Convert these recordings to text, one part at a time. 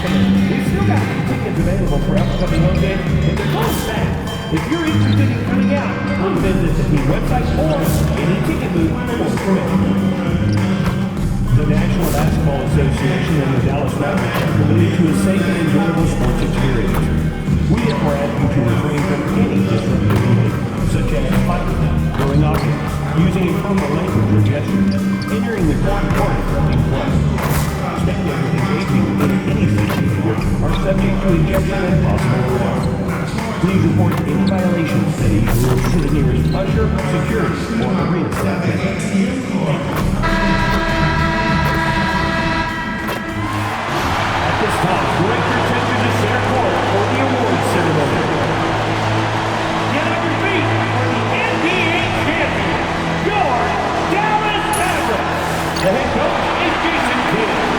We've still got tickets available for upcoming home games, but they're close fast. If you're interested in coming out, please visit the team website or any ticket booth for information. The National Basketball Association and the Dallas Mavericks are committed to a safe and enjoyable sports experience. We therefore ask you to refrain from any disruptive behavior, such as fighting, throwing objects, using improper language or gestures, entering the court in play. Spectators engaging in any situation are subject to ejection and possible arrest. Please report any violations of these rules to the nearest usher, security, or arena staff member. At this time, direct your attention to center court for the awards ceremony. Get on your feet for the NBA champion, your Dallas Mavericks. The head coach is Jason Kidd.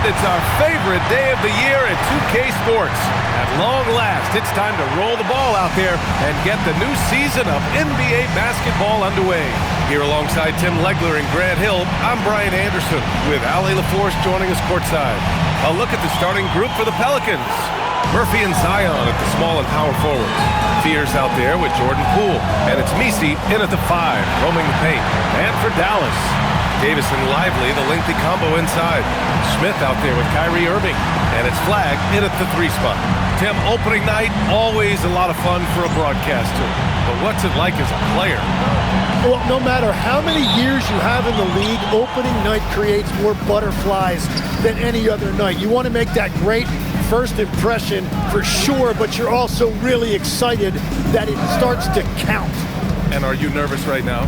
It's our favorite day of the year at 2K Sports. At long last, it's time to roll the ball out there and get the new season of NBA basketball underway. Here alongside Tim Legler and Grant Hill, I'm Brian Anderson with Ali LaForce joining us courtside. A look at the starting group for the Pelicans. Murphy and Zion at the small and power forwards. Fears out there with Jordan Poole. And it's Misi in at the 5, roaming the paint. And for Dallas, Davis and Lively, the lengthy combo inside. Smith out there with Kyrie Irving. And it's Flag in at the 3 spot. Tim, opening night, always a lot of fun for a broadcaster. But what's it like as a player? Well, no matter how many years you have in the league, opening night creates more butterflies than any other night. You want to make that great first impression for sure, but you're also really excited that it starts to count. And are you nervous right now?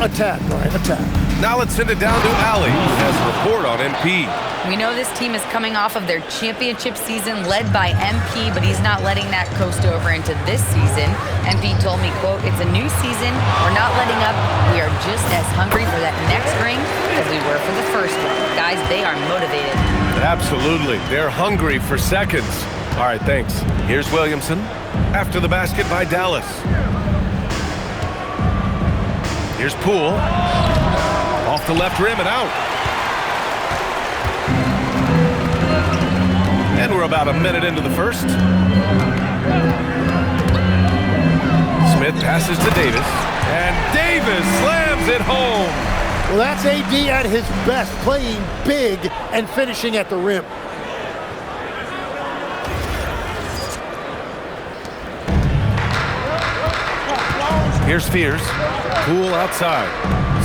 A tad, Brian, a tad. Now let's send it down to Allie, who has a report on MP. We know this team is coming off of their championship season led by MP, but he's not letting that coast over into this season. MP told me, quote, "It's a new season. We're not letting up. We are just as hungry for that next ring as we were for the first one. Guys, they are motivated." Absolutely. They're hungry for seconds. All right, thanks. Here's Williamson. After the basket by Dallas. Here's Poole. Off the left rim and out. And we're about a minute into the first. Smith passes to Davis. And Davis slams it home. Well, that's AD at his best, playing big and finishing at the rim. Here's Fears. Poole outside.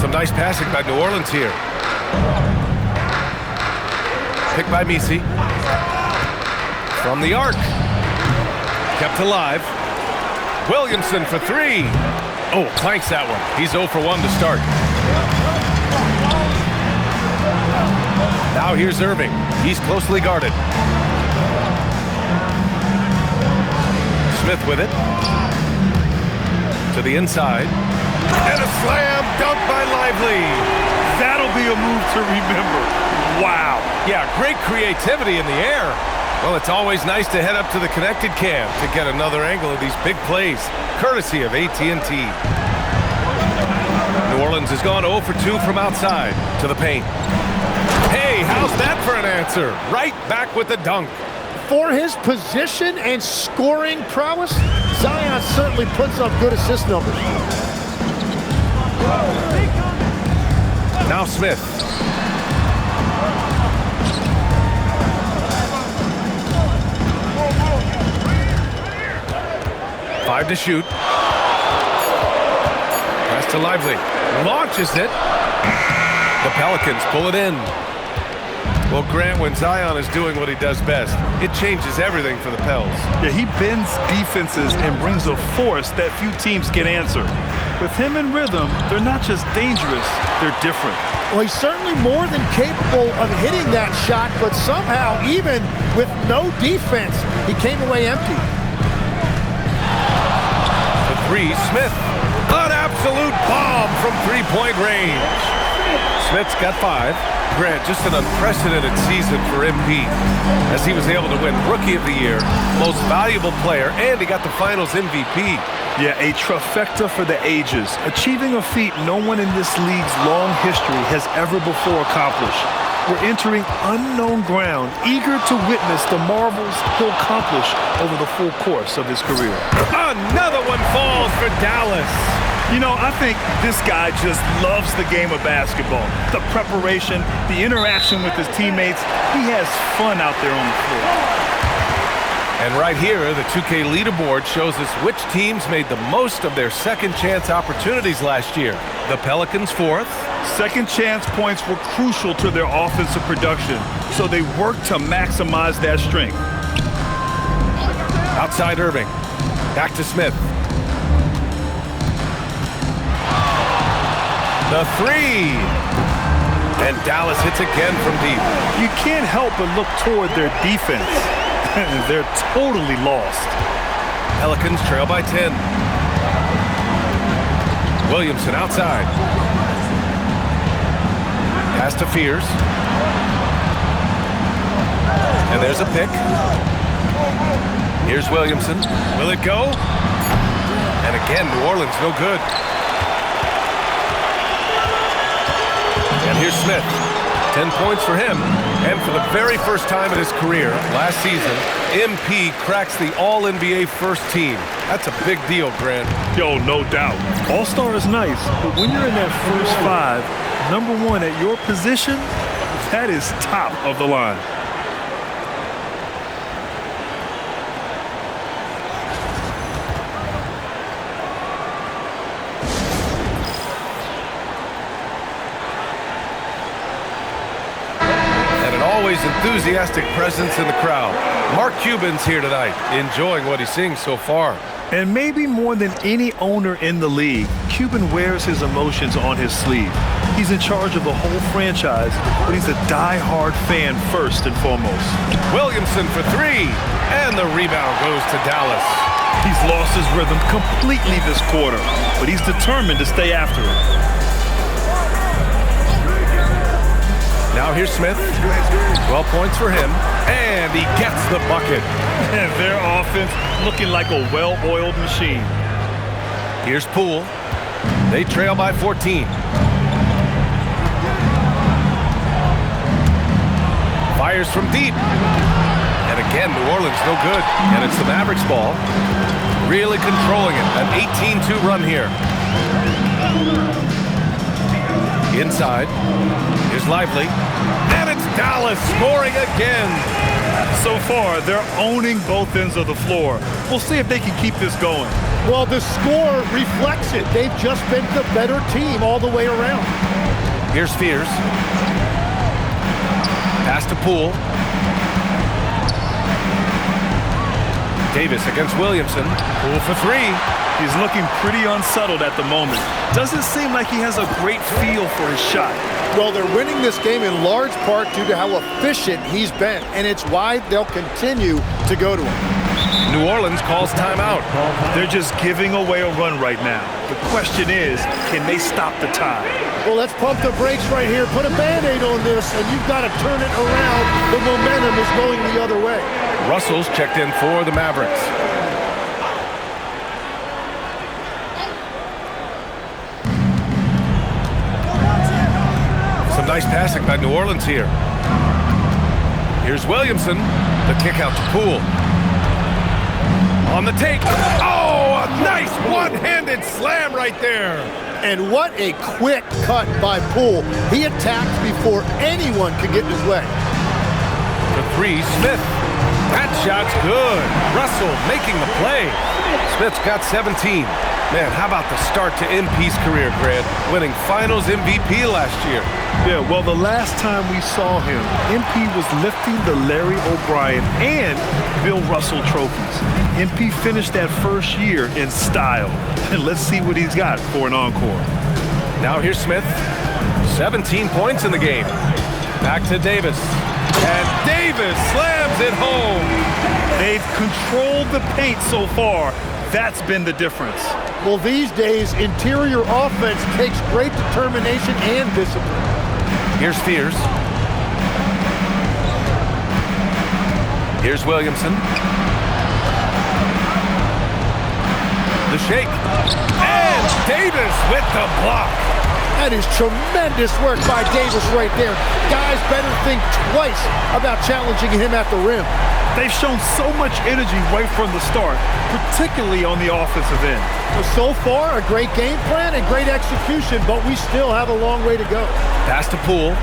Some nice passing by New Orleans here. Picked by Misi. From the arc. Kept alive. Williamson for three. Oh, clanks that one. He's 0 for 1 to start. Now here's Irving. He's closely guarded. Smith with it. To the inside. And a slam dunk by Lively. That'll be a move to remember. Wow. Yeah, great creativity in the air. Well, it's always nice to head up to the connected cam to get another angle of these big plays, courtesy of AT&T. New Orleans has gone 0 for 2 from outside to the paint. Hey, how's that for an answer? Right back with the dunk. For his position and scoring prowess, Zion certainly puts up good assist numbers. Now Smith. Five to shoot. Pass to Lively. Launches it. The Pelicans pull it in. Well, Grant, when Zion is doing what he does best, it changes everything for the Pels. Yeah, he bends defenses and brings a force that few teams can answer. With him in rhythm, they're not just dangerous, they're different. Well, he's certainly more than capable of hitting that shot, but somehow, even with no defense, he came away empty. The three, Smith. An absolute bomb from three-point range. Smith's got 5. Grant, just an unprecedented season for MP, as he was able to win Rookie of the Year, Most Valuable Player, and he got the Finals MVP. Yeah, a trifecta for the ages, achieving a feat no one in this league's long history has ever before accomplished. We're entering unknown ground, eager to witness the marvels he'll accomplish over the full course of his career. Another one falls for Dallas. You know, I think this guy just loves the game of basketball. The preparation, the interaction with his teammates. He has fun out there on the floor. And right here, the 2K leaderboard shows us which teams made the most of their second chance opportunities last year. The Pelicans 4th. Second chance points were crucial to their offensive production, so they worked to maximize that strength. Outside Irving. Back to Smith. The three. And Dallas hits again from deep. You can't help but look toward their defense. They're totally lost. Pelicans trail by 10. Williamson outside. Pass to Fears. And there's a pick. Here's Williamson. Will it go? And again, New Orleans no good. And here's Smith. 10 points for him. And for the very first time in his career, last season, MP cracks the All-NBA first team. That's a big deal, Grant. Yo, no doubt. All-Star is nice, but when you're in that first 5, #1 at your position, that is top of the line. Always enthusiastic presence in the crowd. Mark Cuban's here tonight, enjoying what he's seeing so far. And maybe more than any owner in the league, Cuban wears his emotions on his sleeve. He's in charge of the whole franchise, but he's a die-hard fan first and foremost. Williamson for three, and the rebound goes to Dallas. He's lost his rhythm completely this quarter, but he's determined to stay after it. Now here's Smith. 12 points for him, and he gets the bucket. And their offense looking like a well-oiled machine. Here's Poole. They trail by 14. Fires from deep. And again, New Orleans no good. And it's the Mavericks ball. Really controlling it. An 18-2 run here. Inside. Here's Lively. And it's Dallas scoring again. So far, they're owning both ends of the floor. We'll see if they can keep this going. Well, the score reflects it. They've just been the better team all the way around. Here's Fears. Pass to Poole. Davis against Williamson. Poole for three. He's looking pretty unsettled at the moment. Doesn't seem like he has a great feel for his shot. Well, they're winning this game in large part due to how efficient he's been, and it's why they'll continue to go to him. New Orleans calls timeout. They're just giving away a run right now. The question is, can they stop the tide? Well, let's pump the brakes right here. Put a Band-Aid on this, and you've got to turn it around. The momentum is going the other way. Russell's checked in for the Mavericks. Some nice passing by New Orleans here. Here's Williamson. The kick out to Poole. On the take. Oh, a nice one-handed slam right there. And what a quick cut by Poole. He attacked before anyone could get in his way. The three, Smith. That shot's good. Russell making the play. Smith's got 17. Man, how about the start to MP's career, Grant? Winning Finals MVP last year. Yeah, well, the last time we saw him, MP was lifting the Larry O'Brien and Bill Russell trophies. MP finished that first year in style. And let's see what he's got for an encore. Now here's Smith. 17 points in the game. Back to Davis. And Davis slams it home. They've controlled the paint so far. That's been the difference. Well, these days, interior offense takes great determination and discipline. Here's Fears. Here's Williamson. The shake. And Davis with the block. That is tremendous work by Davis right there. Guys better think twice about challenging him at the rim. They've shown so much energy right from the start, particularly on the offensive end. So far, a great game plan and great execution, but we still have a long way to go. Pass to Poole.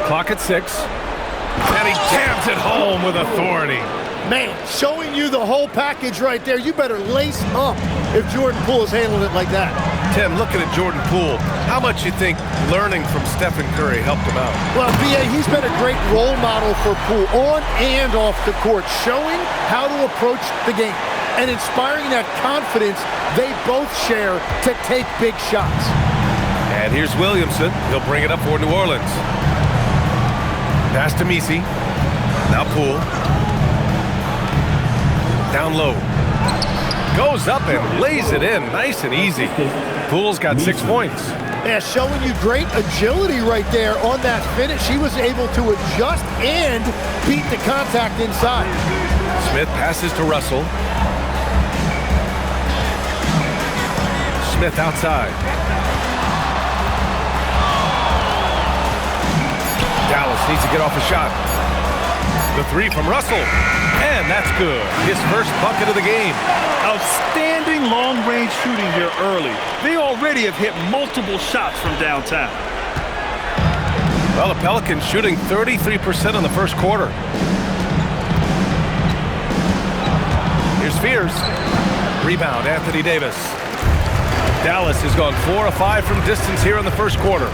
Clock at 6. And he jams it home with authority. Man, showing you the whole package right there. You better lace up if Jordan Poole is handling it like that. Tim, looking at Jordan Poole, how much you think learning from Stephen Curry helped him out? Well, B.A., he's been a great role model for Poole on and off the court, showing how to approach the game and inspiring that confidence they both share to take big shots. And here's Williamson. He'll bring it up for New Orleans. Pass to Messi. Now Poole. Down low. Goes up and lays it in nice and easy. Poole's got 6 points. Yeah, showing you great agility right there on that finish. He was able to adjust and beat the contact inside. Smith passes to Russell. Smith outside. Dallas needs to get off a shot. The three from Russell. And that's good. His first bucket of the game. Outstanding long-range shooting here early. They already have hit multiple shots from downtown. Well, the Pelicans shooting 33% in the first quarter. Here's Fears. Rebound, Anthony Davis. Dallas has gone 4 of 5 from distance here in the first quarter.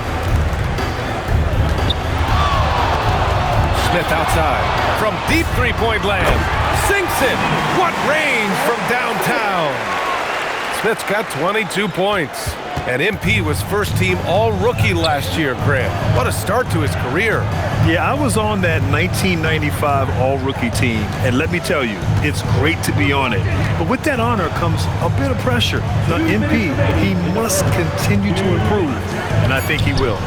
Smith outside from deep three-point land. Sinks it. What range from downtown. Smith's got 22 points. And MP was first-team all-rookie last year, Grant. What a start to his career. Yeah, I was on that 1995 all-rookie team, and let me tell you, it's great to be on it. But with that honor comes a bit of pressure. Now, MP, he must continue to improve, and I think he will.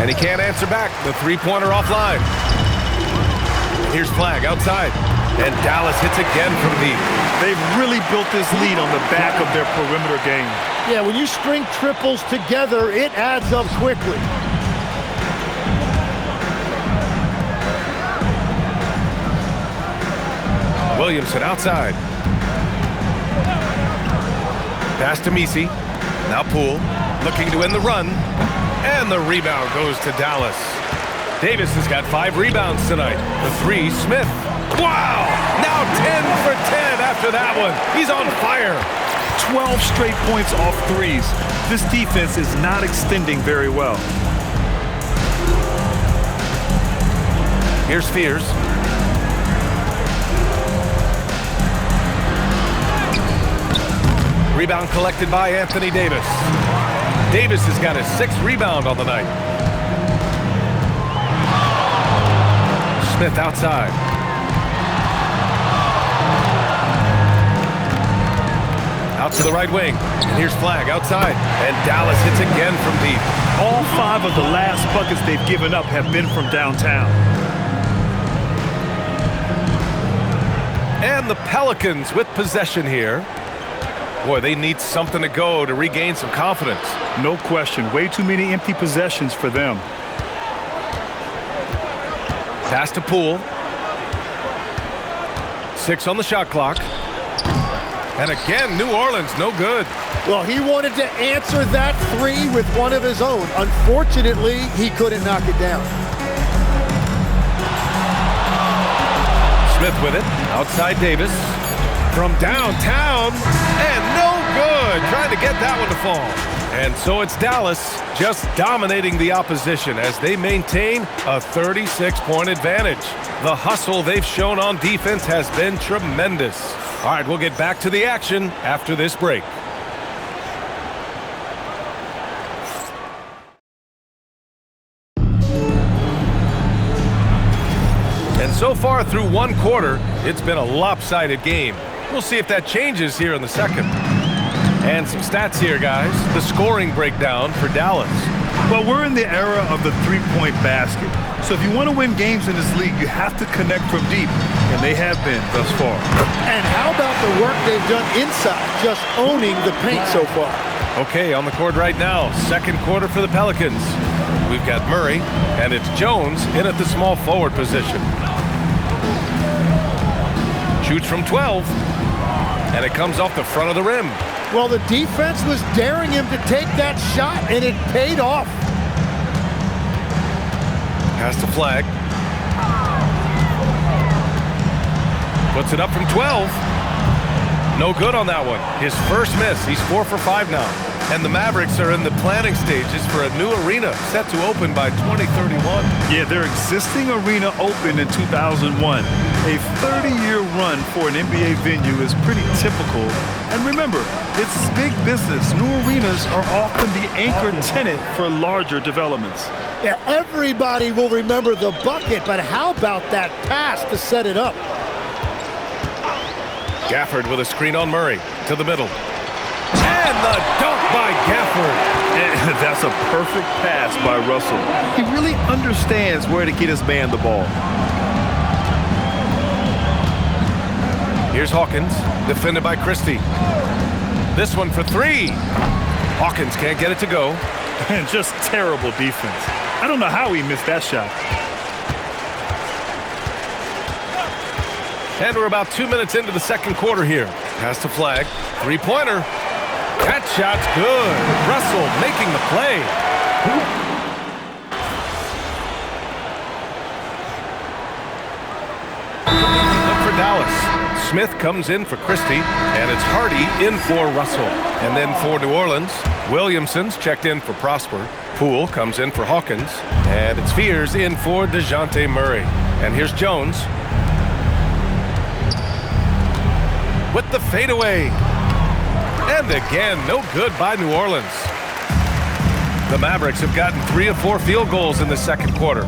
And he can't answer back. The three-pointer offline. Here's Flag outside. And Dallas hits again from deep. They've really built this lead on the back of their perimeter game. Yeah, when you string triples together, it adds up quickly. Williamson outside. Pass to Messi. Now Poole looking to end the run. And the rebound goes to Dallas. Davis has got 5 rebounds tonight. The 3, Smith. Wow! Now 10 for 10 after that one. He's on fire. 12 straight points off threes. This defense is not extending very well. Here's Fears. Rebound collected by Anthony Davis. Davis has got his 6th rebound on the night. Smith outside. Out to the right wing. And here's Flag outside. And Dallas hits again from deep. All 5 of the last buckets they've given up have been from downtown. And the Pelicans with possession here. Boy, they need something to go to regain some confidence. No question. Way too many empty possessions for them. Pass to Poole. 6 on the shot clock. And again, New Orleans, no good. Well, he wanted to answer that 3 with one of his own. Unfortunately, he couldn't knock it down. Smith with it. Outside Davis. From downtown. And no good. Trying to get that one to fall. And so it's Dallas just dominating the opposition as they maintain a 36-point advantage. The hustle they've shown on defense has been tremendous. All right, we'll get back to the action after this break. And so far through one quarter, it's been a lopsided game. We'll see if that changes here in the second. And some stats here, guys. The scoring breakdown for Dallas. Well, we're in the era of the three-point basket. So if you want to win games in this league, you have to connect from deep. And they have been thus far. And how about the work they've done inside, just owning the paint so far? Okay, on the court right now, second quarter for the Pelicans. We've got Murray, and it's Jones in at the small forward position. Shoots from 12, and it comes off the front of the rim. Well, the defense was daring him to take that shot, and it paid off. Pass to Flag. Puts it up from 12. No good on that one. His first miss. He's 4 for 5 now. And the Mavericks are in the planning stages for a new arena set to open by 2031. Yeah, their existing arena opened in 2001. A 30-year run for an NBA venue is pretty typical. And remember, it's big business. New arenas are often the anchor tenant for larger developments. Yeah, everybody will remember the bucket, but how about that pass to set it up? Gafford with a screen on Murray to the middle. And the dunk by Gafford. And that's a perfect pass by Russell. He really understands where to get his man the ball. Here's Hawkins, defended by Christie. This one for 3. Hawkins can't get it to go. And just terrible defense. I don't know how he missed that shot. And we're about 2 minutes into the second quarter here. Pass to Flag. Three-pointer. That shot's good. Russell making the play. Up for Dallas. Smith comes in for Christie, and it's Hardy in for Russell. And then for New Orleans, Williamson's checked in for Prosper. Poole comes in for Hawkins, and it's Fears in for DeJounte Murray. And here's Jones with the fadeaway. And again, no good by New Orleans. The Mavericks have gotten 3 of 4 field goals in the second quarter.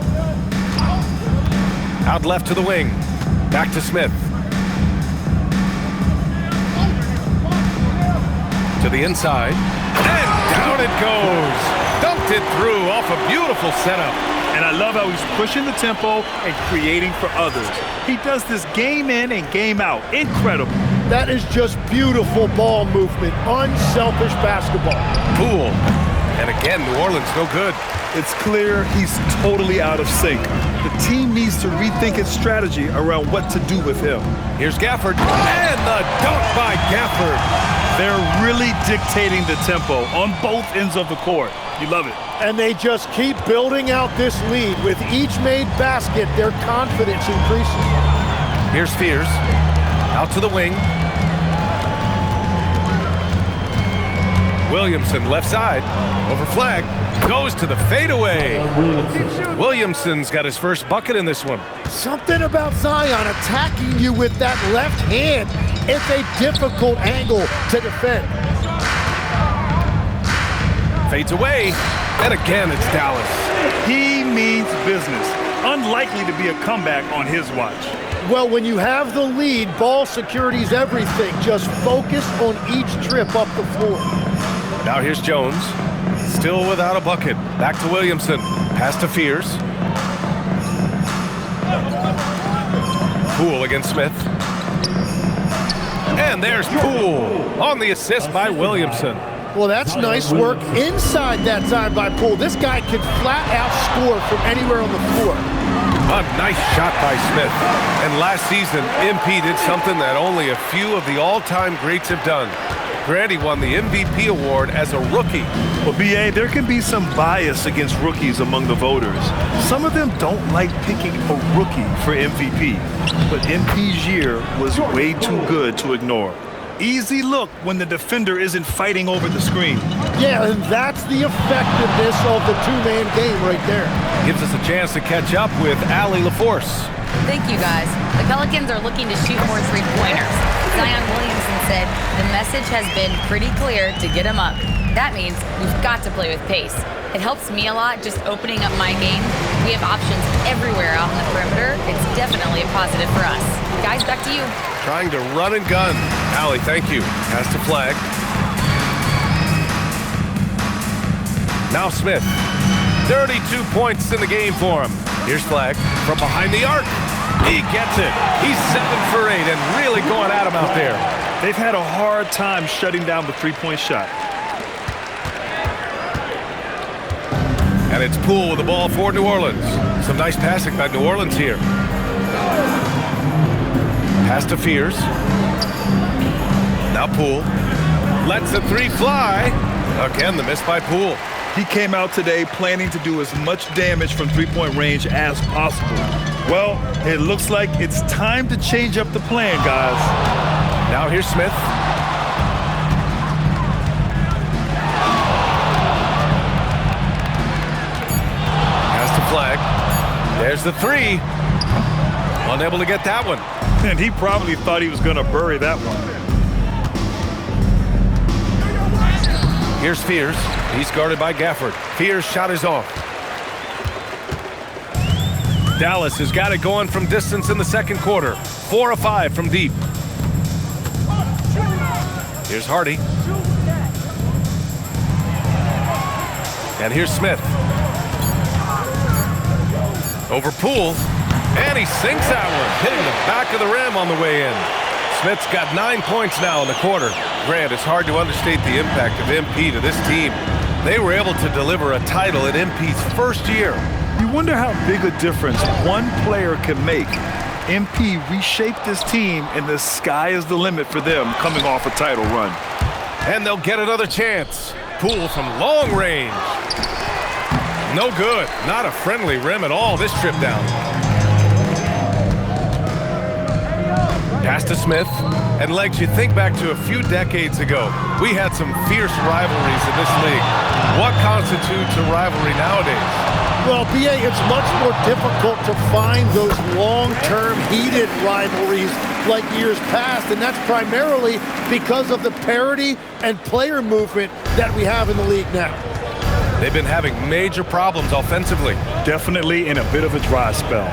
Out left to the wing. Back to Smith. To the inside. And down it goes. Dumped it through off a beautiful setup. And I love how he's pushing the tempo and creating for others. He does this game in and game out. Incredible. That is just beautiful ball movement, unselfish basketball. Poole. And again, New Orleans no good. It's clear he's totally out of sync. The team needs to rethink its strategy around what to do with him. Here's Gafford. And the dunk by Gafford. They're really dictating the tempo on both ends of the court. You love it. And they just keep building out this lead. With each made basket, their confidence increases. Here's Fears. Out to the wing. Williamson left side. Over flag. Goes to the fadeaway. Williamson's got his first bucket in this one. Something about Zion attacking you with that left hand. It's a difficult angle to defend. Fades away. And again, it's Dallas. He means business. Unlikely to be a comeback on his watch. Well, when you have the lead, ball security's everything. Just focus on each trip up the floor. Now here's Jones. Still without a bucket. Back to Williamson. Pass to Fears. Poole against Smith. And there's Poole on the assist by Williamson. Well, that's nice work inside that time by Poole. This guy can flat out score from anywhere on the floor. A nice shot by Smith. And last season, MP did something that only a few of the all-time greats have done. Grant, he won the MVP award as a rookie. Well, B.A., there can be some bias against rookies among the voters. Some of them don't like picking a rookie for MVP. But MP's year was way too good to ignore. Easy look when the defender isn't fighting over the screen. Yeah, and that's the effectiveness of the two-man game right there. Gives us a chance to catch up with Allie LaForce. Thank you, guys. The Pelicans are looking to shoot more three-pointers. Zion Williamson said the message has been pretty clear to get him up. That means we've got to play with pace. It helps me a lot just opening up my game. We have options everywhere out on the perimeter. It's definitely a positive for us. Guys, back to you. Trying to run and gun. Allie, thank you. Pass to Flag. Now Smith. 32 points in the game for him. Here's Flag from behind the arc. He gets it. He's 7 for 8 and really going at him out there. They've had a hard time shutting down the three-point shot. And it's Poole with the ball for New Orleans. Some nice passing by New Orleans here. Pass to Fears. Now Poole. Lets the three fly. Again, the miss by Poole. He came out today planning to do as much damage from three-point range as possible. Well, it looks like it's time to change up the plan, guys. Now here's Smith. Pass to Flag. There's the three. Unable to get that one. And he probably thought he was going to bury that one. Here's Fears. He's guarded by Gafford. Fears' shot is off. Dallas has got it going from distance in the second quarter. 4 of 5 from deep. Here's Hardy. And here's Smith. Over Poole. And he sinks that one, hitting the back of the rim on the way in. Smith's got 9 points now in the quarter. Grant, it's hard to understate the impact of MP to this team. They were able to deliver a title in MP's first year. You wonder how big a difference one player can make. MP reshaped this team, and the sky is the limit for them coming off a title run. And they'll get another chance. Poole from long range. No good. Not a friendly rim at all this trip down. Pass to Smith. And Legs, you think back to a few decades ago, we had some fierce rivalries in this league. What constitutes a rivalry nowadays? Well, BA, it's much more difficult to find those long-term heated rivalries like years past, and that's primarily because of the parity and player movement that we have in the league now. They've been having major problems offensively. Definitely in a bit of a dry spell.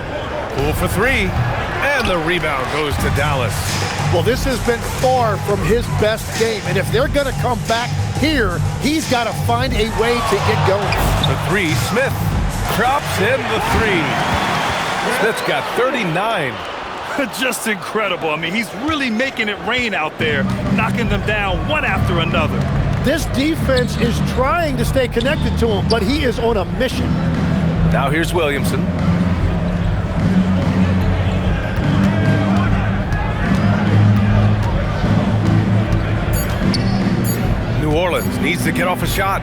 Poole for three, and the rebound goes to Dallas. Well, this has been far from his best game, and if they're going to come back here, he's got to find a way to get going. For three, Smith drops in the three. Smith's got 39. Just incredible. I mean, he's really making it rain out there, knocking them down one after another. This defense is trying to stay connected to him, but he is on a mission. Now here's Williamson. New Orleans needs to get off a shot.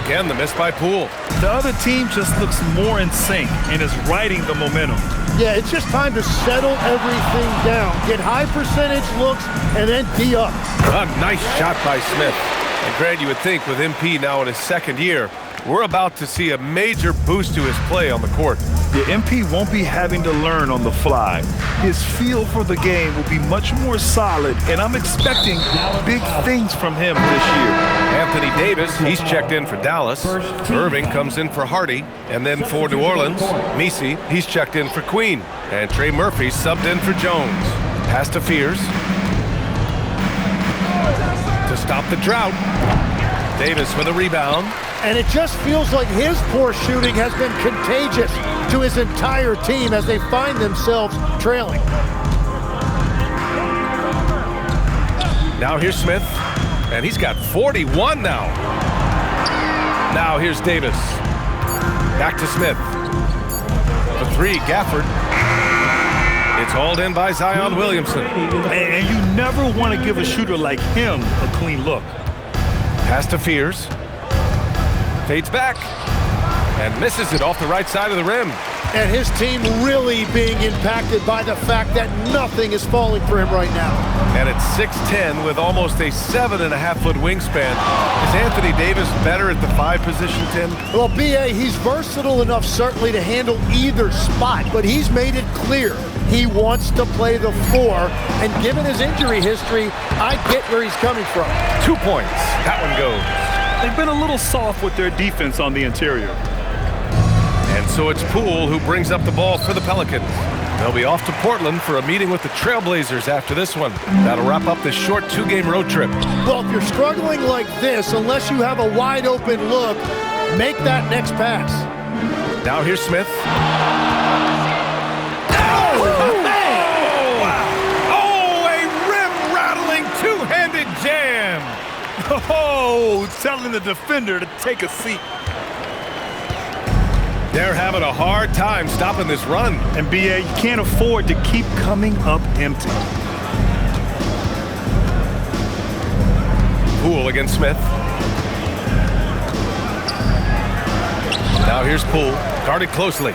Again, the miss by Poole. The other team just looks more in sync and is riding the momentum. Yeah, it's just time to settle everything down. Get high percentage looks and then D up. A nice shot by Smith. And Grant, you would think with MP now in his second year, we're about to see a major boost to his play on the court. The MP won't be having to learn on the fly. His feel for the game will be much more solid, and I'm expecting big things from him this year. Anthony Davis, he's checked in for Dallas. Irving comes in for Hardy. And then for New Orleans, Messi, he's checked in for Queen. And Trey Murphy subbed in for Jones. Pass to Fears. To stop the drought. Davis with a rebound. And it just feels like his poor shooting has been contagious to his entire team as they find themselves trailing. Now here's Smith, and he's got 41 now. Now here's Davis. Back to Smith. For three, Gafford. It's hauled in by Zion Williamson. And you never want to give a shooter like him a clean look. Pass to Fears. Fades back and misses it off the right side of the rim. And his team really being impacted by the fact that nothing is falling for him right now. And it's 6'10" with almost a 7.5-foot wingspan. Is Anthony Davis better at the 5 position, Tim? Well, BA, he's versatile enough certainly to handle either spot, but he's made it clear he wants to play the 4. And given his injury history, I get where he's coming from. 2 points. That one goes. They've been a little soft with their defense on the interior. And so it's Poole who brings up the ball for the Pelicans. They'll be off to Portland for a meeting with the Trailblazers after this one. That'll wrap up this short 2-game road trip. Well, if you're struggling like this, unless you have a wide open look, make that next pass. Now here's Smith. Oh, man! Wow. Oh, a rim-rattling two-handed jam. Oh, telling the defender to take a seat. They're having a hard time stopping this run. And BA, you can't afford to keep coming up empty. Poole against Smith. Now here's Poole, guarded closely.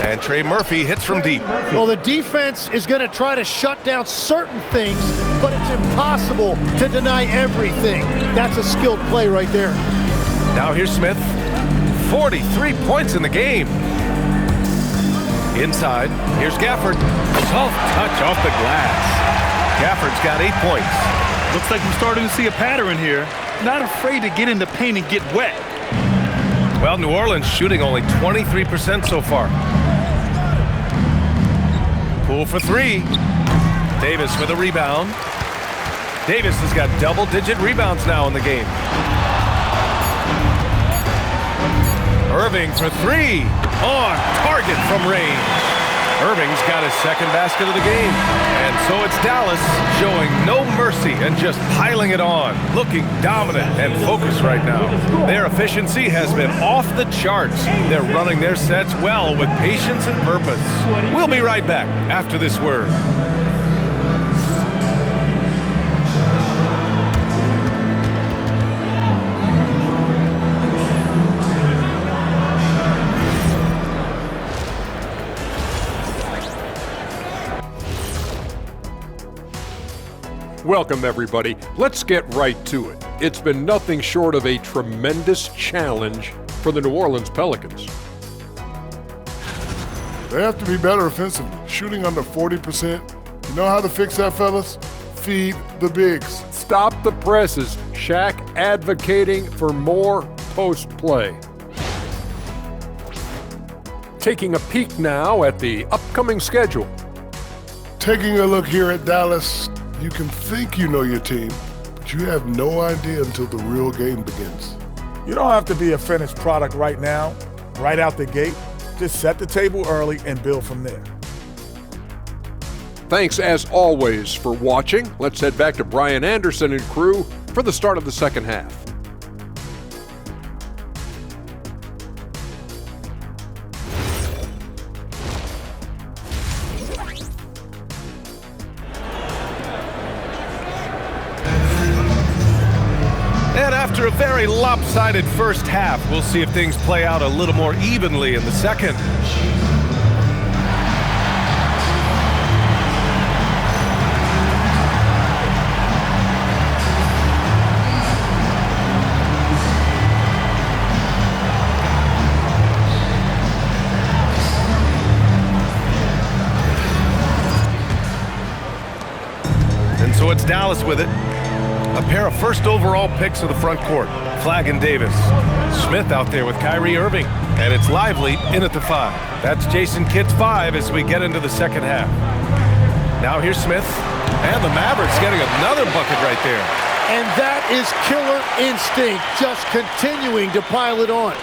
And Trey Murphy hits from deep. Well, the defense is going to try to shut down certain things, but it's impossible to deny everything. That's a skilled play right there. Now here's Smith. 43 points in the game. Inside, here's Gafford. Soft touch off the glass. Gafford's got 8 points. Looks like we're starting to see a pattern here. Not afraid to get in the paint and get wet. Well, New Orleans shooting only 23% so far. Poole for 3. Davis with a rebound. Davis has got double-digit rebounds now in the game. Irving for 3. On target from range. Irving's got his second basket of the game. And so it's Dallas showing no mercy and just piling it on. Looking dominant and focused right now. Their efficiency has been off the charts. They're running their sets well with patience and purpose. We'll be right back after this word. Welcome, everybody. Let's get right to it. It's been nothing short of a tremendous challenge for the New Orleans Pelicans. They have to be better offensively, shooting under 40%. You know how to fix that, fellas? Feed the bigs. Stop the presses. Shaq advocating for more post play. Taking a peek now at the upcoming schedule. Taking a look here at Dallas, you can think you know your team, but you have no idea until the real game begins. You don't have to be a finished product right now, right out the gate. Just set the table early and build from there. Thanks, as always, for watching. Let's head back to Brian Anderson and crew for the start of the second half. And after a very lopsided first half, we'll see if things play out a little more evenly in the second. And so it's Dallas with it. A pair of first overall picks of the front court, Flagg and Davis. Smith out there with Kyrie Irving, and it's Lively in at the 5. That's Jason Kidd's 5 as we get into the second half. Now here's Smith, and the Mavericks getting another bucket right there. And that is killer instinct, just continuing to pile it on.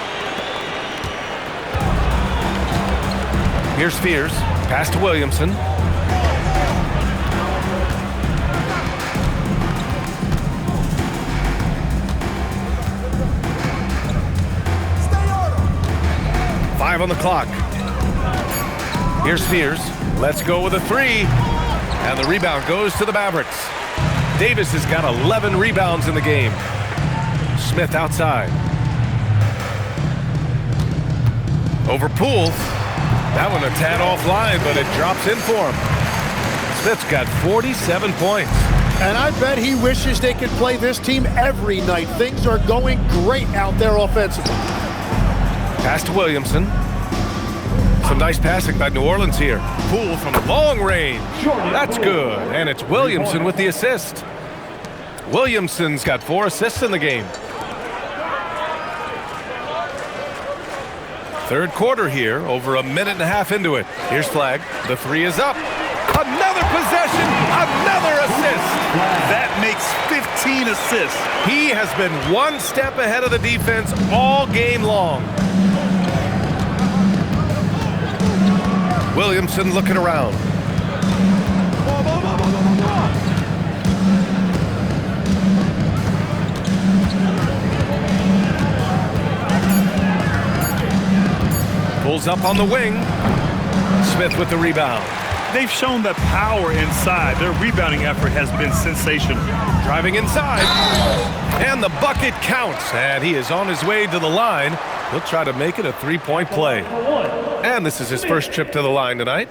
Here's Spears, pass to Williamson. Five on the clock. Here's Spears. Let's go with a 3. And the rebound goes to the Mavericks. Davis has got 11 rebounds in the game. Smith outside. Over Poole. That one a tad offline, but it drops in for him. Smith's got 47 points. And I bet he wishes they could play this team every night. Things are going great out there offensively. Pass to Williamson. Some nice passing by New Orleans here. Poole from long range. That's good. And it's Williamson with the assist. Williamson's got 4 assists in the game. Third quarter here, over a minute and a half into it. Here's Flagg. The 3 is up. Another possession, another assist. That makes 15 assists. He has been one step ahead of the defense all game long. Williamson looking around. Pulls up on the wing. Smith with the rebound. They've shown the power inside. Their rebounding effort has been sensational. Driving inside. And the bucket counts. And he is on his way to the line. He'll try to make it a 3-point play. And this is his first trip to the line tonight.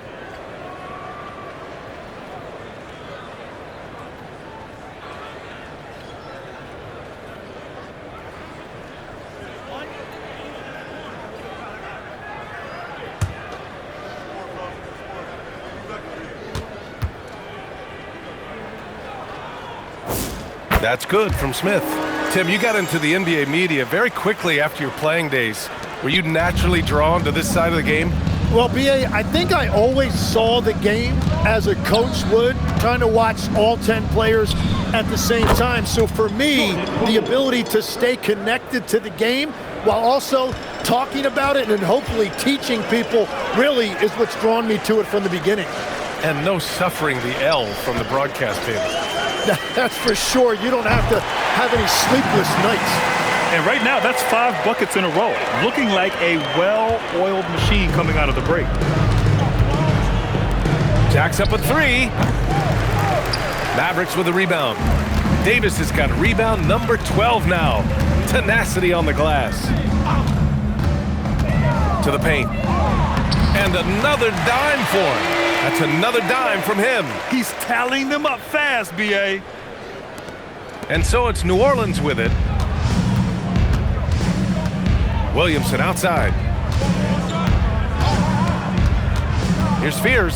That's good from Smith. Tim, you got into the NBA media very quickly after your playing days. Were you naturally drawn to this side of the game? Well, B.A., I think I always saw the game as a coach would, trying to watch all 10 players at the same time. So for me, the ability to stay connected to the game while also talking about it and hopefully teaching people really is what's drawn me to it from the beginning. And no suffering the L from the broadcast table. That's for sure. You don't have to have any sleepless nights. And right now, that's 5 buckets in a row. Looking like a well-oiled machine coming out of the break. Jacks up a 3. Mavericks with a rebound. Davis has got rebound number 12 now. Tenacity on the glass. To the paint. And another dime for him. That's another dime from him. He's tallying them up fast, B.A. And so it's New Orleans with it. Williamson outside. Here's Fears.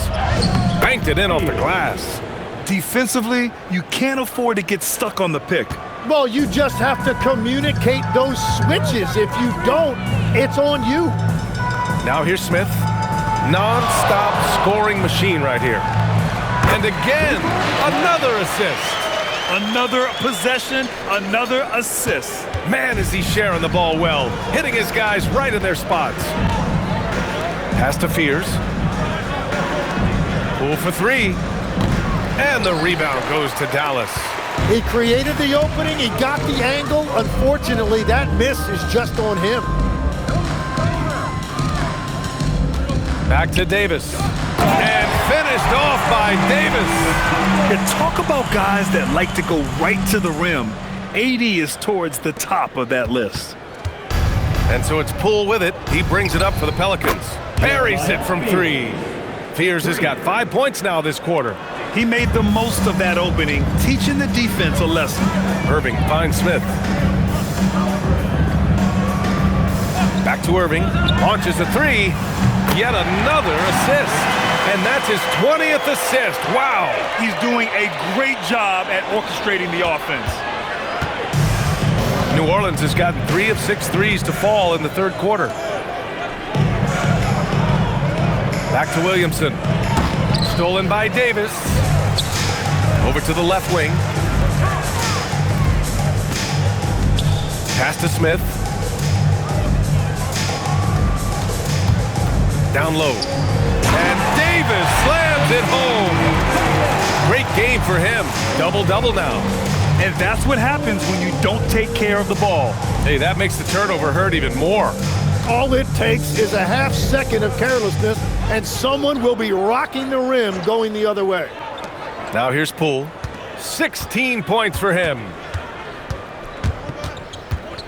Banked it in off the glass. Defensively, you can't afford to get stuck on the pick. Well, you just have to communicate those switches. If you don't, it's on you. Now here's Smith. Non-stop scoring machine right here. And again, another assist. Another possession, another assist. Man, is he sharing the ball well, hitting his guys right in their spots. Pass to Fears. Pull for three. And the rebound goes to Dallas. He created the opening, he got the angle. Unfortunately, that miss is just on him. Back to Davis. And finished off by Davis. Yeah, talk about guys that like to go right to the rim. AD is towards the top of that list. And so it's Poole with it. He brings it up for the Pelicans. Buries it from three. Fears has got 5 points now this quarter. He made the most of that opening, teaching the defense a lesson. Irving finds Smith. Back to Irving. Launches a three. Yet another assist. And that's his 20th assist. Wow. He's doing a great job at orchestrating the offense. New Orleans has gotten 3 of 6 threes to fall in the third quarter. Back to Williamson. Stolen by Davis. Over to the left wing. Pass to Smith. Down low. And Davis slams it home. Great game for him. Double-double now. And that's what happens when you don't take care of the ball. Hey, that makes the turnover hurt even more. All it takes is a half second of carelessness, and someone will be rocking the rim going the other way. Now here's Poole. 16 points for him.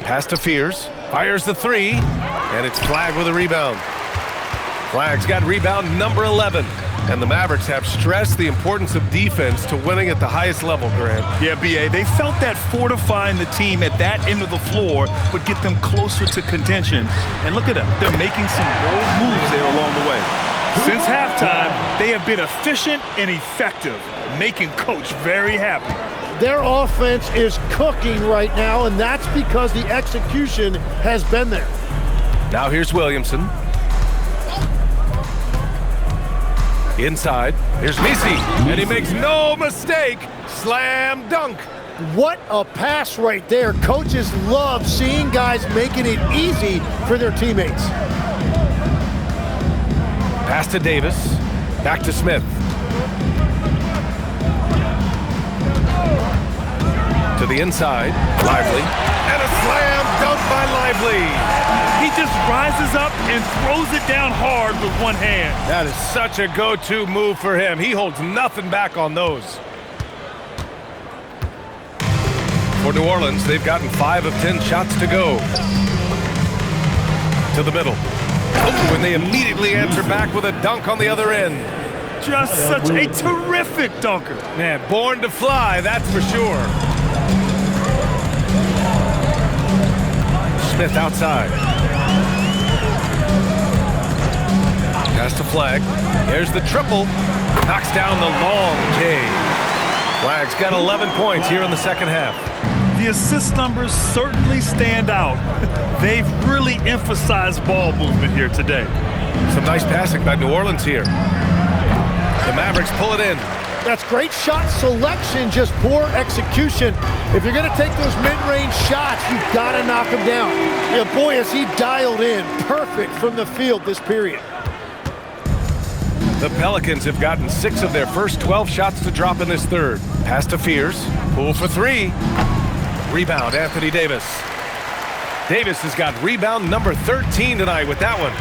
Pass to Fears. Fires the three. And it's Flagg with a rebound. Flagg's got rebound number 11. And the Mavericks have stressed the importance of defense to winning at the highest level, Grant. Yeah, B.A., they felt that fortifying the team at that end of the floor would get them closer to contention. And look at them. They're making some bold moves there along the way. Since halftime, they have been efficient and effective, making Coach very happy. Their offense is cooking right now, and that's because the execution has been there. Now here's Williamson. Inside, here's Messi, and he makes no mistake. Slam dunk. What a pass right there. Coaches love seeing guys making it easy for their teammates. Pass to Davis. Back to Smith. To the inside. Lively. And a slam dunk by Lively. He just rises up and throws it down hard with one hand. That is such a go-to move for him. He holds nothing back on those. For New Orleans, they've gotten 5 of 10 shots to go. To the middle. Oh, and they immediately answer back with a dunk on the other end. Just such a terrific dunker. Man, born to fly, that's for sure. Smith outside. Pass to Flagg. There's the triple. Knocks down the long J. Flagg's got 11 points here in the second half. The assist numbers certainly stand out. They've really emphasized ball movement here today. Some nice passing by New Orleans here. The Mavericks pull it in. That's great shot selection, just poor execution. If you're going to take those mid-range shots, you've got to knock them down. Yeah, boy, is he dialed in. Perfect from the field this period. The Pelicans have gotten 6 of their first 12 shots to drop in this third. Pass to Fears. Poole for 3. Rebound, Anthony Davis. Davis has got rebound number 13 tonight with that one.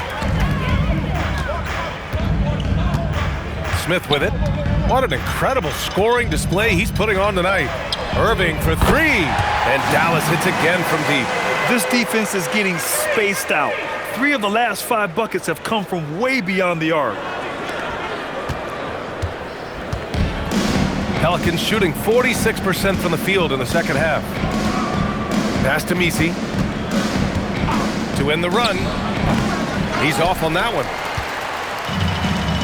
Smith with it. What an incredible scoring display he's putting on tonight. Irving for 3. And Dallas hits again from deep. This defense is getting spaced out. 3 of the last 5 buckets have come from way beyond the arc. Pelicans shooting 46% from the field in the second half. Pass to Messi. To end the run. He's off on that one.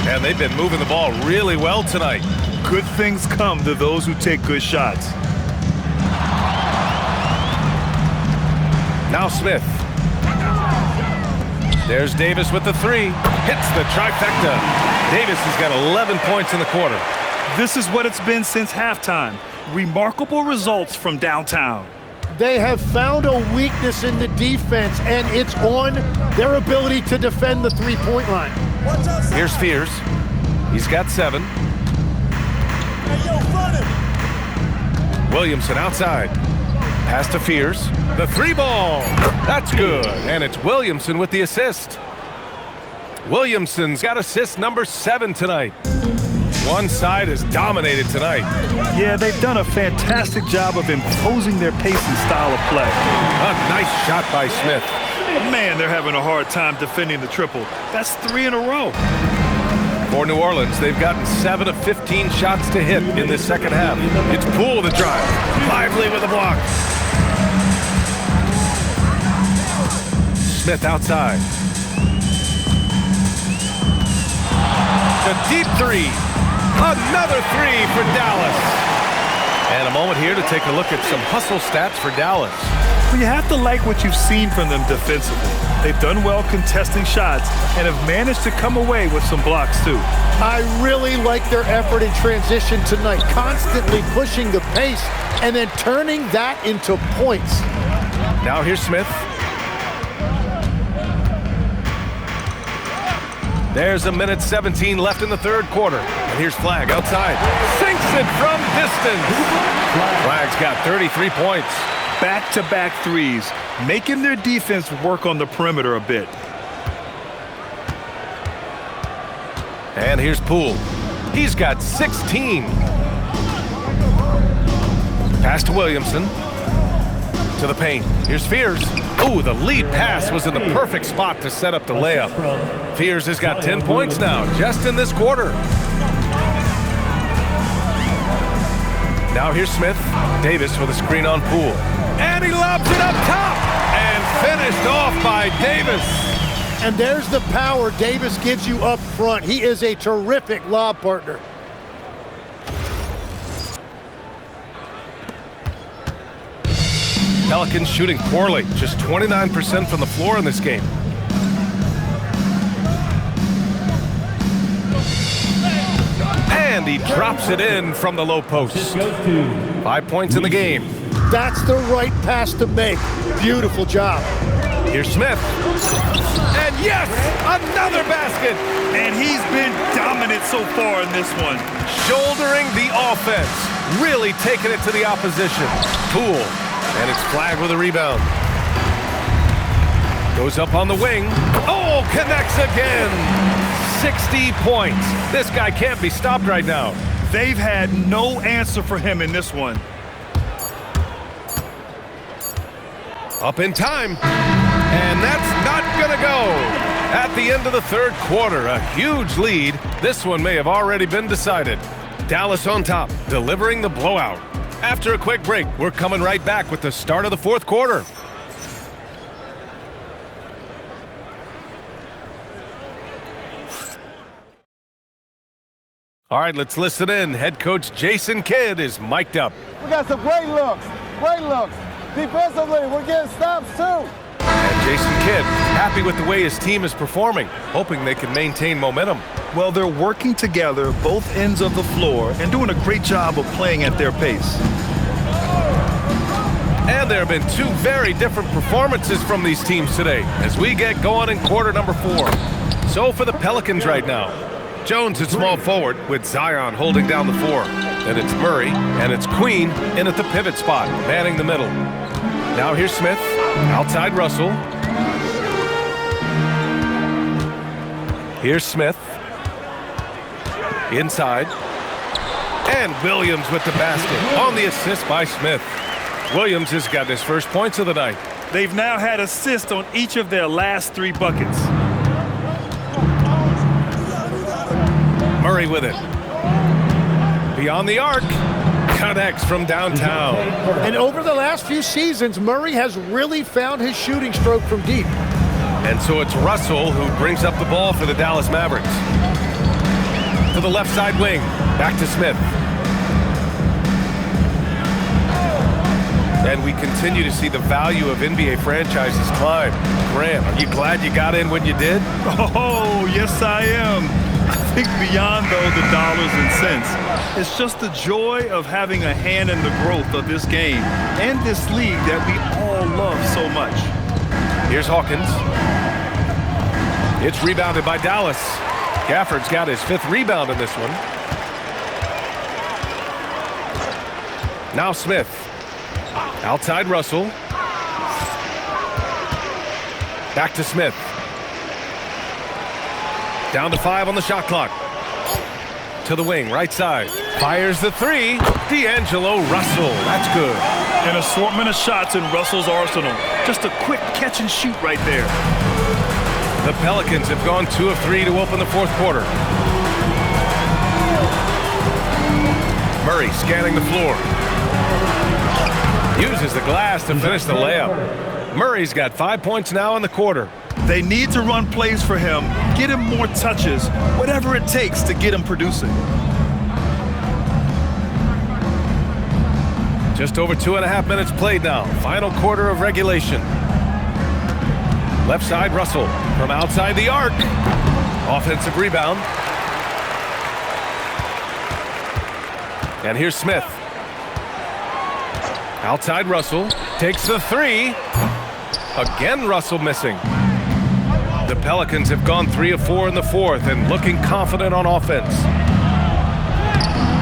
And they've been moving the ball really well tonight. Good things come to those who take good shots. Now Smith. There's Davis with the three. Hits the trifecta. Davis has got 11 points in the quarter. This is what it's been since halftime. Remarkable results from downtown. They have found a weakness in the defense, and it's on their ability to defend the three-point line. Here's Fears. He's got 7. Williamson outside. Pass to Fears. The 3 ball. That's good. And it's Williamson with the assist. Williamson's got assist number 7 tonight. One side is dominated tonight. Yeah, they've done a fantastic job of imposing their pace and style of play. A nice shot by Smith. Man, they're having a hard time defending the triple. That's 3 in a row. For New Orleans, they've gotten 7 of 15 shots to hit in this second half. It's Poole the drive. Lively with the block. Smith outside. The deep 3. Another 3 for Dallas. And a moment here to take a look at some hustle stats for Dallas. Well, you have to like what you've seen from them defensively. They've done well contesting shots and have managed to come away with some blocks too. I really like their effort in transition tonight, constantly pushing the pace and then turning that into points. Now here's Smith. There's a minute 17 left in the third quarter. And here's Flagg outside. Sinks it from distance. Flagg's got 33 points. Back-to-back threes, making their defense work on the perimeter a bit. And here's Poole. He's got 16. Pass to Williamson. To the paint. Here's Fears. Ooh, the lead pass was in the perfect spot to set up the layup. Fears has got 10 points now, just in this quarter. Now here's Smith. Davis with a screen on Poole. And he lobs it up top. And finished off by Davis. And there's the power Davis gives you up front. He is a terrific lob partner. Pelicans shooting poorly, just 29% from the floor in this game. And he drops it in from the low post. 5 points in the game. That's the right pass to make. Beautiful job. Here's Smith. And yes, another basket. And he's been dominant so far in this one. Shouldering the offense. Really taking it to the opposition. Poole. And it's Flagg with a rebound. Goes up on the wing. Oh, connects again. 60 points. This guy can't be stopped right now. They've had no answer for him in this one. Up in time. And that's not going to go. At the end of the third quarter, a huge lead. This one may have already been decided. Dallas on top, delivering the blowout. After a quick break, we're coming right back with the start of the fourth quarter. All right, let's listen in. Head coach Jason Kidd is mic'd up. We got some great looks, great looks. Defensively, we're getting stops too. And Jason Kidd, happy with the way his team is performing, hoping they can maintain momentum. Well, they're working together both ends of the floor and doing a great job of playing at their pace. And there have been 2 very different performances from these teams today as we get going in quarter number 4. So for the Pelicans right now, Jones at small forward with Zion holding down the 4. Then it's Murray and it's Queen in at the pivot spot, manning the middle. Now here's Smith, outside Russell. Here's Smith. Inside. And Williams with the basket on the assist by Smith. Williams has got his first points of the night. They've now had assists on each of their last 3 buckets. Murray with it. Beyond the arc. connects from downtown. And over the last few seasons, Murray has really found his shooting stroke from deep. And so it's Russell who brings up the ball for the Dallas Mavericks. To the left side wing, back to Smith. And we continue to see the value of NBA franchises climb. Graham, are you glad you got in when you did? Oh, yes I am. I think beyond, though, the dollars and cents, it's just the joy of having a hand in the growth of this game and this league that we all love so much. Here's Hawkins. It's rebounded by Dallas. Gafford's got his 5th rebound in this one. Now Smith. Outside Russell. Back to Smith. Down to 5 on the shot clock. To the wing, right side. Fires the 3. D'Angelo Russell. That's good. An assortment of shots in Russell's arsenal. Just a quick catch and shoot right there. The Pelicans have gone 2 of 3 to open the 4th quarter. Murray scanning the floor. Uses the glass to finish the layup. Murray's got 5 points now in the quarter. They need to run plays for him, get him more touches, whatever it takes to get him producing. Just over 2.5 minutes played now. Final quarter of regulation. Left side, Russell from outside the arc. Offensive rebound. And here's Smith. Outside Russell. Takes the 3. Again, Russell missing. The Pelicans have gone 3 of 4 in the 4th and looking confident on offense.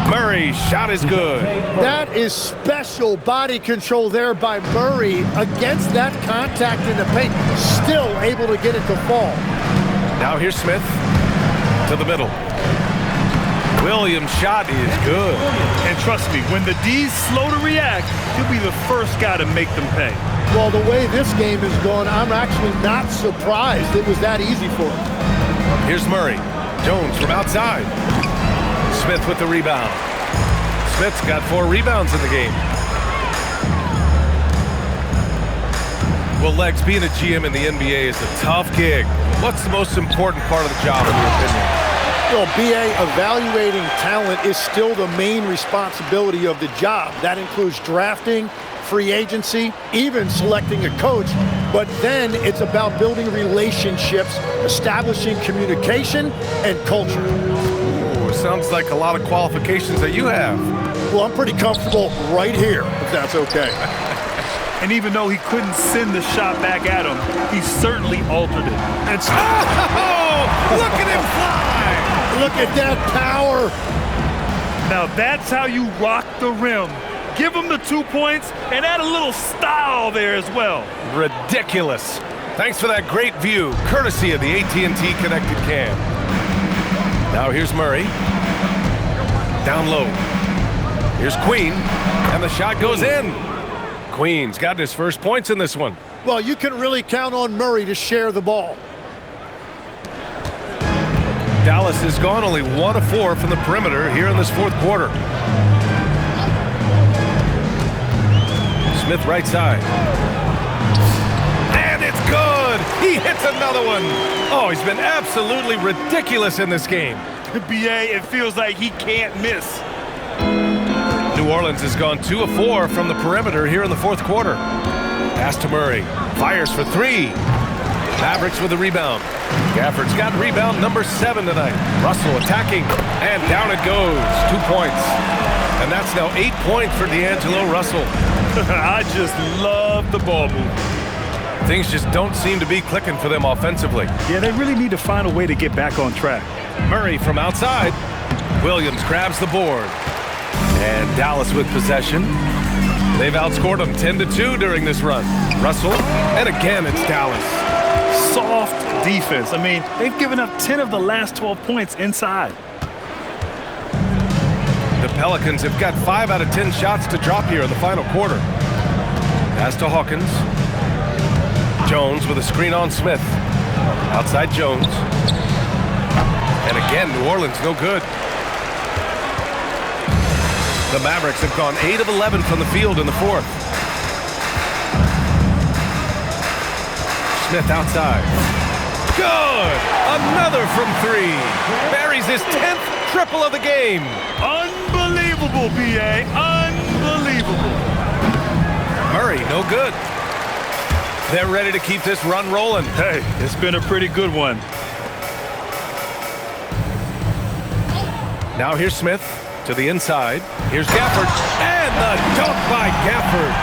Murray's shot is good. That is special body control there by Murray against that contact in the paint. Still able to get it to fall. Now here's Smith to the middle. Williams' shot is good. And trust me, when the D's slow to react, he'll be the first guy to make them pay. Well, the way this game is going, I'm actually not surprised it was that easy for him. Here's Murray. Jones from outside. Smith with the rebound. Smith's got 4 rebounds in the game. Well, Legs, being a GM in the NBA is a tough gig. What's the most important part of the job, in your opinion? Well, BA, evaluating talent is still the main responsibility of the job. That includes drafting, free agency, even selecting a coach. But then it's about building relationships, establishing communication, and culture. Ooh, sounds like a lot of qualifications that you have. Well, I'm pretty comfortable right here, if that's okay. And even though he couldn't send the shot back at him, he certainly altered it. And look at him fly! Look at that power. Now that's how you rock the rim. Give him the 2 points and add a little style there as well. Ridiculous. Thanks for that great view, courtesy of the AT&T Connected Cam. Now here's Murray. Down low. Here's Queen, and the shot goes in. Queen's got his first points in this one. Well, you can really count on Murray to share the ball. Dallas has gone only 1 of 4 from the perimeter here in this 4th quarter. Smith right side. And it's good! He hits another one! Oh, he's been absolutely ridiculous in this game. BA, it feels like he can't miss. New Orleans has gone 2 of 4 from the perimeter here in the 4th quarter. Pass to Murray. Fires for 3. Mavericks with the rebound. Gafford's got rebound number 7 tonight. Russell attacking, and down it goes. 2 points. And that's now 8 points for D'Angelo Russell. I just love the ball move. Things just don't seem to be clicking for them offensively. Yeah, they really need to find a way to get back on track. Murray from outside. Williams grabs the board. And Dallas with possession. They've outscored them 10-2 during this run. Russell, and again it's Dallas. Soft defense. I mean, they've given up 10 of the last 12 points inside. The Pelicans have got 5 out of 10 shots to drop here in the final quarter. Pass to Hawkins. Jones with a screen on Smith. Outside Jones. And again, New Orleans no good. The Mavericks have gone 8 of 11 from the field in the fourth. Smith outside. Good! Another from three. Buries his 10th triple of the game. Unbelievable, B.A. Unbelievable. Murray, no good. They're ready to keep this run rolling. Hey, it's been a pretty good one. Now here's Smith to the inside. Here's Gafford. And the dunk by Gafford.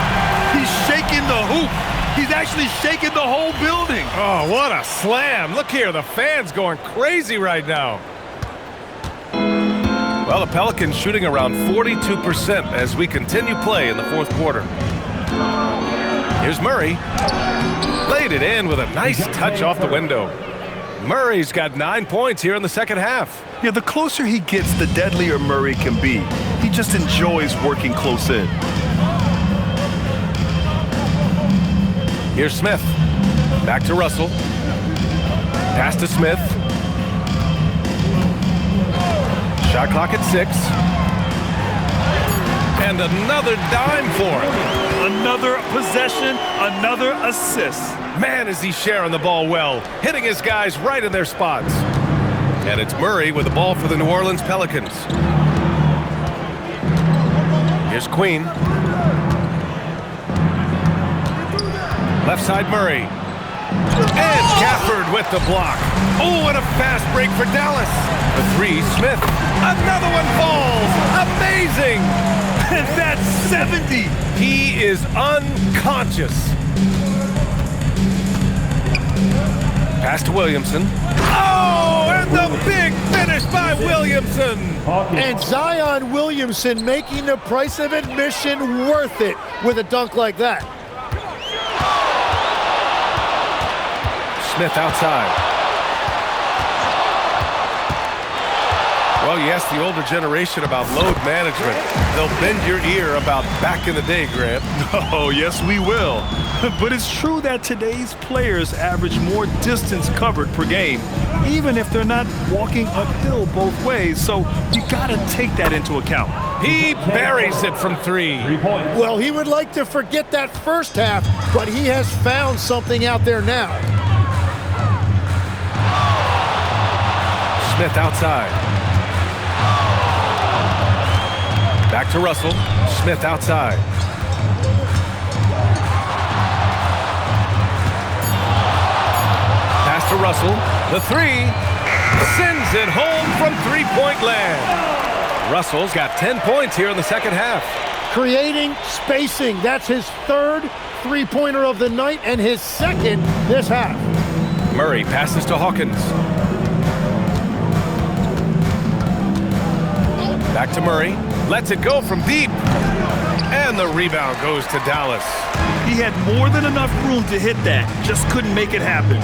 He's shaking the hoop. He's actually shaking the whole building. Oh, what a slam. Look here, the fans going crazy right now. Well, the Pelicans shooting around 42% as we continue play in the fourth quarter. Here's Murray. Laid it in with a nice touch off the window. Murray's got 9 points here in the second half. Yeah, the closer he gets, the deadlier Murray can be. He just enjoys working close in. Here's Smith. Back to Russell. Pass to Smith. Shot clock at 6. And another dime for him. Another possession, another assist. Man, is he sharing the ball well, hitting his guys right in their spots. And it's Murray with the ball for the New Orleans Pelicans. Here's Queen. Left side Murray. And Gafford with the block. Oh, and a fast break for Dallas. The three, Smith. Another one falls. Amazing. And that's 70. He is unconscious. Pass to Williamson. Oh, and the big finish by Williamson. And Zion Williamson making the price of admission worth it with a dunk like that. Smith outside. Well, you ask the older generation about load management. They'll bend your ear about back in the day, Grant. Oh, yes, we will. But it's true that today's players average more distance covered per game, even if they're not walking uphill both ways. So you got to take that into account. He buries it from three. Well, he would like to forget that first half, but he has found something out there now. Smith outside. Back to Russell. Smith outside. Pass to Russell. The three. Sends it home from three-point land. Russell's got 10 points here in the second half. Creating spacing. That's his third three-pointer of the night and his second this half. Murray passes to Hawkins. Back to Murray. Lets it go from deep. And the rebound goes to Dallas. He had more than enough room to hit that. Just couldn't make it happen.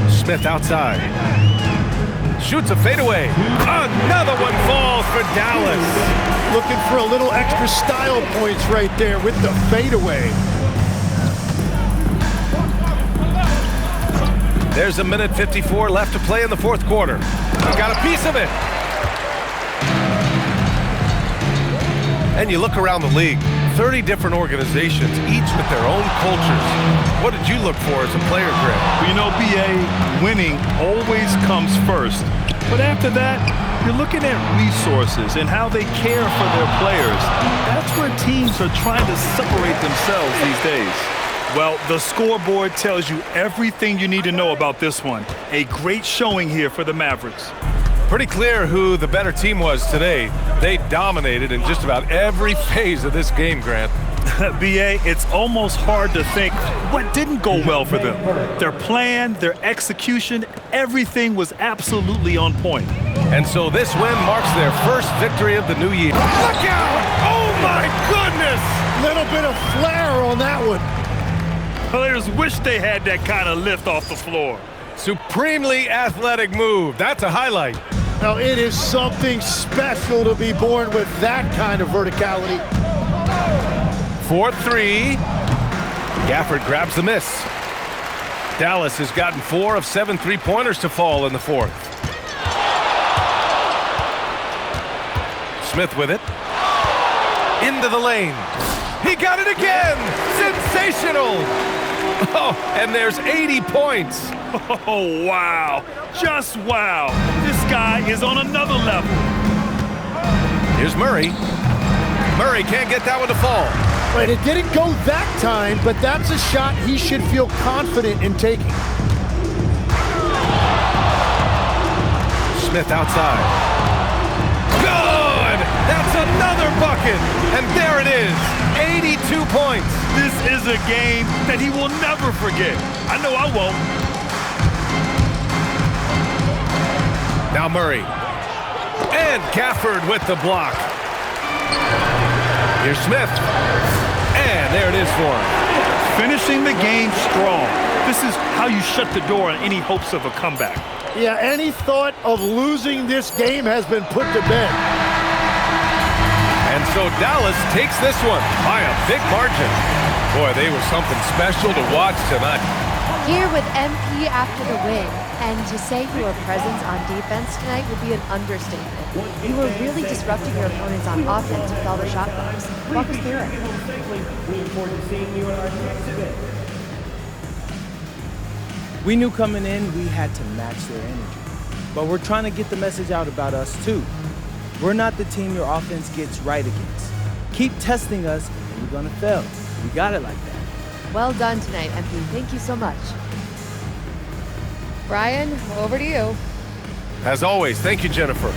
Smith outside. Shoots a fadeaway. Another one falls for Dallas. Looking for a little extra style points right there with the fadeaway. There's a minute 54 left to play in the fourth quarter. He's got a piece of it. And you look around the league, 30 different organizations, each with their own cultures. What did you look for as a player, Grant? Well, you know, B.A., winning always comes first. But after that, you're looking at resources and how they care for their players. That's where teams are trying to separate themselves these days. Well, the scoreboard tells you everything you need to know about this one. A great showing here for the Mavericks. Pretty clear who the better team was today. They dominated in just about every phase of this game, Grant. B.A., it's almost hard to think what didn't go well for them. Their plan, their execution, everything was absolutely on point. And so this win marks their first victory of the new year. Look out! Oh, my goodness! Little bit of flair on that one. Players wish they had that kind of lift off the floor. Supremely athletic move. That's a highlight. Now, it is something special to be born with that kind of verticality. 4-3. Gafford grabs the miss. Dallas has gotten 4 of 7 three-pointers to fall in the fourth. Smith with it. Into the lane. He got it again! Sensational! Oh, and there's 80 points. Oh, wow. Just wow. This guy is on another level. Here's Murray. Murray can't get that one to fall. Right, it didn't go that time, but that's a shot he should feel confident in taking. Smith outside. Good! That's another bucket! And there it is, 82 points. This is a game that he will never forget. I know I won't. Now Murray. And Gafford with the block. Here's Smith. And there it is for him. Finishing the game strong. This is how you shut the door on any hopes of a comeback. Yeah, any thought of losing this game has been put to bed. And so Dallas takes this one by a big margin. Boy, they were something special to watch tonight. Here with MP after the win, and to say you were present on defense tonight would be an understatement. You were really disrupting your opponents on offense with all the shot blocks. Walk us through it. We look forward to seeing you in our next event. We knew coming in we had to match their energy, but we're trying to get the message out about us too. We're not the team your offense gets right against. Keep testing us and we're gonna fail. We got it like that. Well done tonight, MP. Thank you so much. Brian, over to you. As always, thank you, Jennifer.